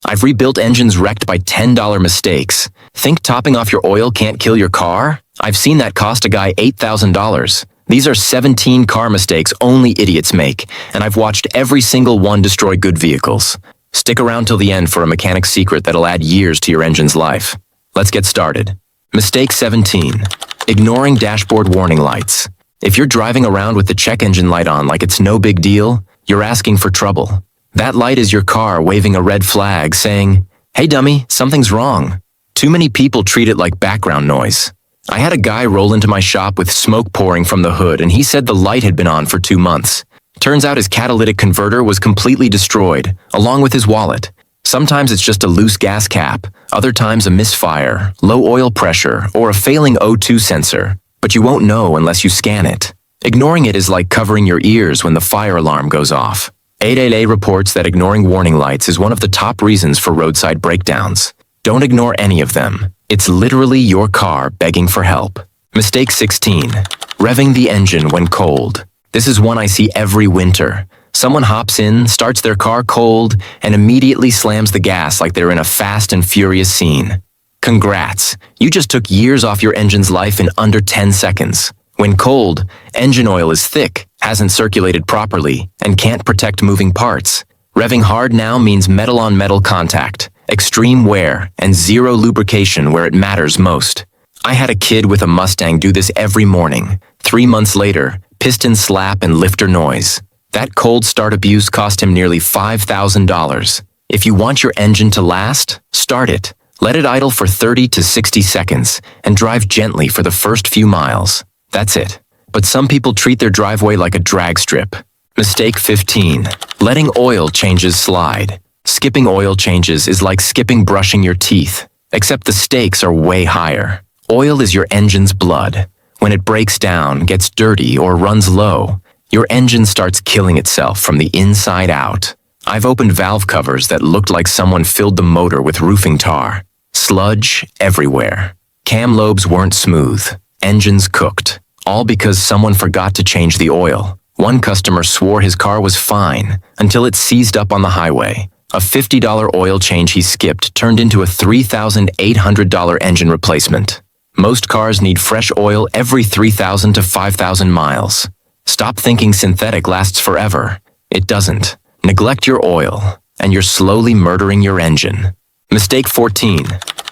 I've rebuilt engines wrecked by $10 mistakes. Think topping off your oil can't kill your car? I've seen that cost a guy $8,000. These are 17 car mistakes only idiots make, and I've watched every single one destroy good vehicles. Stick around till the end for a mechanic's secret that'll add years to your engine's life. Let's get started. Mistake 17. Ignoring dashboard warning lights. If you're driving around with the check engine light on like it's no big deal, you're asking for trouble. That light is your car waving a red flag saying, "Hey dummy, something's wrong." Too many people treat it like background noise. I had a guy roll into my shop with smoke pouring from the hood, and he said the light had been on for 2 months. Turns out his catalytic converter was completely destroyed, along with his wallet. Sometimes it's just a loose gas cap, other times a misfire, low oil pressure, or a failing O2 sensor, but you won't know unless you scan it. Ignoring it is like covering your ears when the fire alarm goes off. 8AA reports that ignoring warning lights is one of the top reasons for roadside breakdowns. Don't ignore any of them. It's literally your car begging for help. Mistake 16. Revving the engine when cold. This is one I see every winter. Someone hops in, starts their car cold, and immediately slams the gas like they're in a fast and furious scene. Congrats, you just took years off your engine's life in under 10 seconds. When cold, engine oil is thick, hasn't circulated properly, and can't protect moving parts. Revving hard now means metal-on-metal contact, extreme wear, and zero lubrication where it matters most. I had a kid with a Mustang do this every morning. 3 months later, piston slap and lifter noise. That cold start abuse cost him nearly $5,000. If you want your engine to last, start it. Let it idle for 30 to 60 seconds and drive gently for the first few miles. That's it. But some people treat their driveway like a drag strip. Mistake 15. Letting oil changes slide. Skipping oil changes is like skipping brushing your teeth, except the stakes are way higher. Oil is your engine's blood. When it breaks down, gets dirty, or runs low, your engine starts killing itself from the inside out. I've opened valve covers that looked like someone filled the motor with roofing tar. Sludge everywhere. Cam lobes weren't smooth. Engines cooked. All because someone forgot to change the oil. One customer swore his car was fine until it seized up on the highway. A $50 oil change he skipped turned into a $3,800 engine replacement. Most cars need fresh oil every 3,000 to 5,000 miles. Stop thinking synthetic lasts forever. It doesn't. Neglect your oil, and you're slowly murdering your engine. Mistake 14.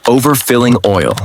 Overfilling oil.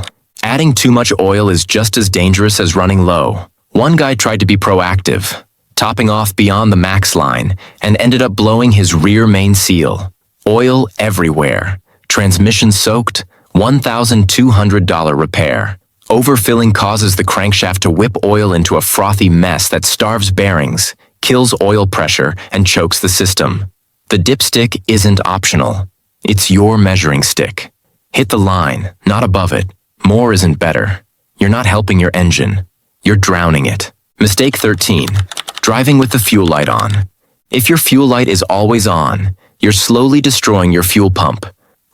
Adding too much oil is just as dangerous as running low. One guy tried to be proactive, topping off beyond the max line, and ended up blowing his rear main seal. Oil everywhere. Transmission soaked, $1,200 repair. Overfilling causes the crankshaft to whip oil into a frothy mess that starves bearings, kills oil pressure, and chokes the system. The dipstick isn't optional. It's your measuring stick. Hit the line, not above it. More isn't better. You're not helping your engine. You're drowning it. Mistake 13. Driving with the fuel light on. If your fuel light is always on, you're slowly destroying your fuel pump.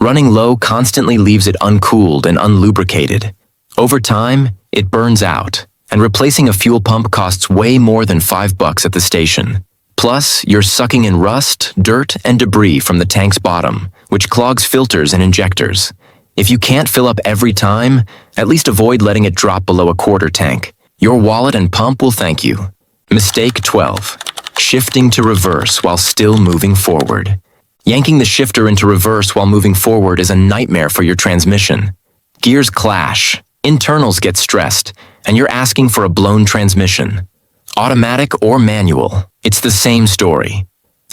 Running low constantly leaves it uncooled and unlubricated. Over time, it burns out, and replacing a fuel pump costs way more than $5 at the station. Plus, you're sucking in rust, dirt, and debris from the tank's bottom, which clogs filters and injectors. If you can't fill up every time, at least avoid letting it drop below a quarter tank. Your wallet and pump will thank you. Mistake 12. Shifting to reverse while still moving forward. Yanking the shifter into reverse while moving forward is a nightmare for your transmission. Gears clash, internals get stressed, and you're asking for a blown transmission. Automatic or manual, it's the same story.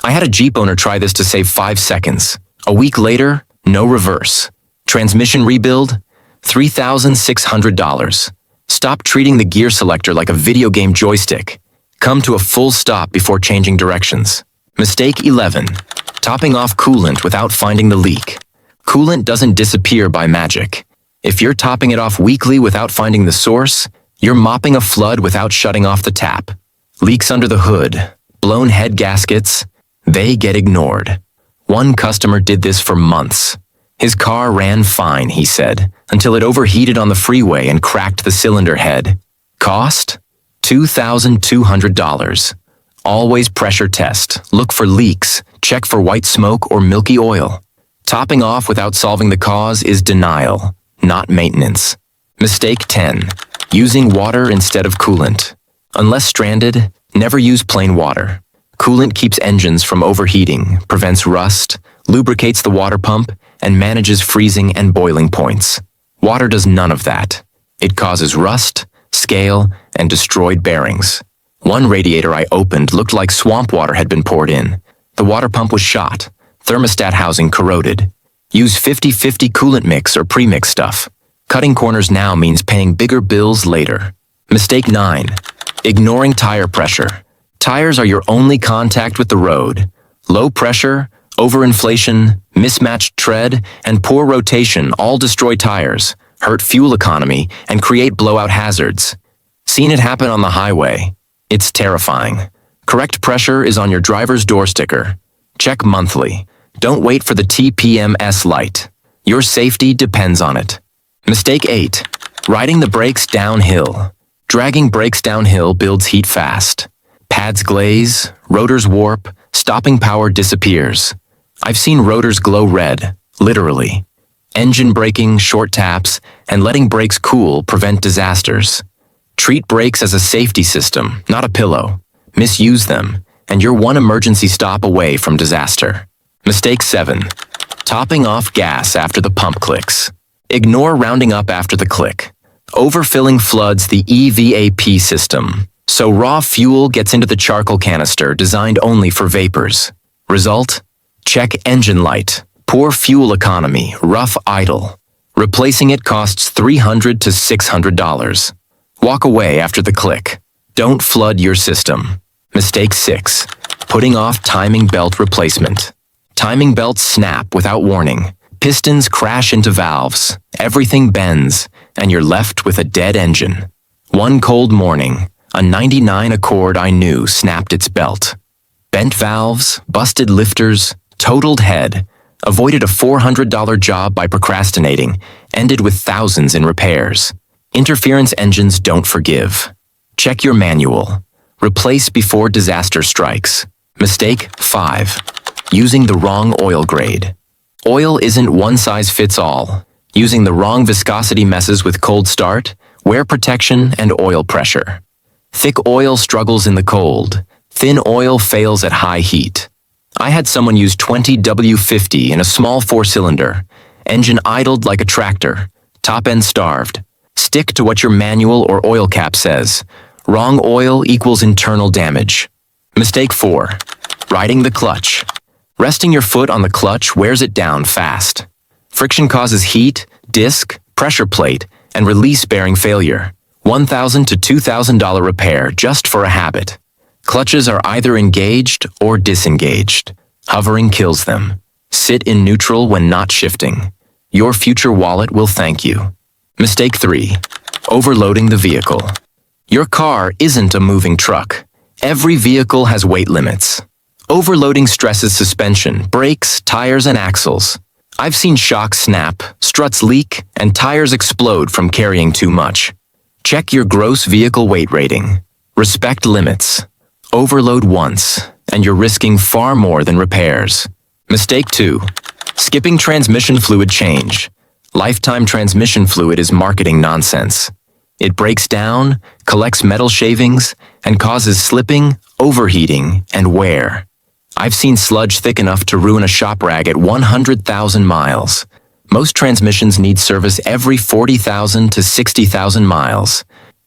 I had a Jeep owner try this to save 5 seconds. A week later, no reverse. Transmission rebuild, $3,600. Stop treating the gear selector like a video game joystick. Come to a full stop before changing directions. Mistake 11. Topping off coolant without finding the leak. Coolant doesn't disappear by magic. If you're topping it off weekly without finding the source, you're mopping a flood without shutting off the tap. Leaks under the hood, blown head gaskets, they get ignored. One customer did this for months. His car ran fine, he said, until it overheated on the freeway and cracked the cylinder head. Cost? $2,200. Always pressure test, look for leaks, check for white smoke or milky oil. Topping off without solving the cause is denial, not maintenance. Mistake 10. Using water instead of coolant. Unless stranded, never use plain water. Coolant keeps engines from overheating, prevents rust, lubricates the water pump, and manages freezing and boiling points. Water does none of that. It causes rust, scale, and destroyed bearings. One radiator I opened looked like swamp water had been poured in. The water pump was shot, thermostat housing corroded. Use 50-50 coolant mix or pre-mix stuff. Cutting corners now means paying bigger bills later. Mistake 9. Ignoring tire pressure. Tires are your only contact with the road. Low pressure, overinflation, mismatched tread, and poor rotation all destroy tires, hurt fuel economy, and create blowout hazards. Seen it happen on the highway. It's terrifying. Correct pressure is on your driver's door sticker. Check monthly. Don't wait for the TPMS light. Your safety depends on it. Mistake 8. Riding the brakes downhill. Dragging brakes downhill builds heat fast. Pads glaze, rotors warp, stopping power disappears. I've seen rotors glow red, literally. Engine braking, short taps, and letting brakes cool prevent disasters. Treat brakes as a safety system, not a pillow. Misuse them, and you're one emergency stop away from disaster. Mistake 7. Topping off gas after the pump clicks. Ignore rounding up after the click. Overfilling floods the EVAP system, so raw fuel gets into the charcoal canister designed only for vapors. Result? Check engine light, poor fuel economy, rough idle. Replacing it costs $300 to $600. Walk away after the click. Don't flood your system. Mistake 6. Putting off timing belt replacement. Timing belts snap without warning. Pistons crash into valves. Everything bends, and you're left with a dead engine. One cold morning, a 99 Accord I knew snapped its belt. Bent valves, busted lifters, totaled head. Avoided a $400 job by procrastinating. Ended with thousands in repairs. Interference engines don't forgive. Check your manual. Replace before disaster strikes. Mistake 5. Using the wrong oil grade. Oil isn't one size fits all. Using the wrong viscosity messes with cold start, wear protection, and oil pressure. Thick oil struggles in the cold. Thin oil fails at high heat. I had someone use 20W50 in a small 4-cylinder. Engine idled like a tractor. Top end starved. Stick to what your manual or oil cap says. Wrong oil equals internal damage. Mistake 4. Riding the clutch. Resting your foot on the clutch wears it down fast. Friction causes heat, disc, pressure plate, and release bearing failure. $1,000 to $2,000 repair just for a habit. Clutches are either engaged or disengaged. Hovering kills them. Sit in neutral when not shifting. Your future wallet will thank you. Mistake 3. Overloading the vehicle. Your car isn't a moving truck. Every vehicle has weight limits. Overloading stresses suspension, brakes, tires, and axles. I've seen shocks snap, struts leak, and tires explode from carrying too much. Check your gross vehicle weight rating. Respect limits. Overload once, and you're risking far more than repairs. Mistake 2. Skipping transmission fluid change. Lifetime transmission fluid is marketing nonsense. It breaks down, collects metal shavings, and causes slipping, overheating, and wear. I've seen sludge thick enough to ruin a shop rag at 100,000 miles. Most transmissions need service every 40,000 to 60,000 miles.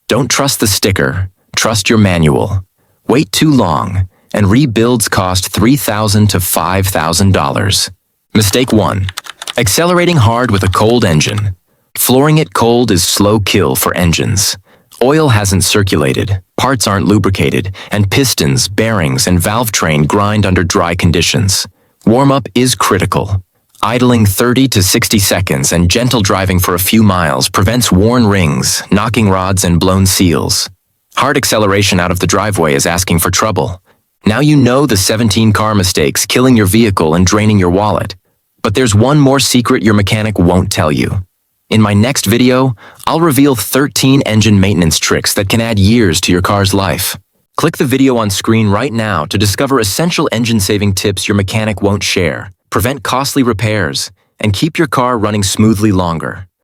Don't trust the sticker, trust your manual. Wait too long, and rebuilds cost $3,000 to $5,000. Mistake 1. Accelerating hard with a cold engine. Flooring it cold is slow kill for engines. Oil hasn't circulated, parts aren't lubricated, and pistons, bearings, and valve train grind under dry conditions. Warm-up is critical. Idling 30 to 60 seconds and gentle driving for a few miles prevents worn rings, knocking rods, and blown seals. Hard acceleration out of the driveway is asking for trouble. Now you know the 17 car mistakes killing your vehicle and draining your wallet. But there's one more secret your mechanic won't tell you. In my next video, I'll reveal 13 engine maintenance tricks that can add years to your car's life. Click the video on screen right now to discover essential engine-saving tips your mechanic won't share. prevent costly repairs, and keep your car running smoothly longer.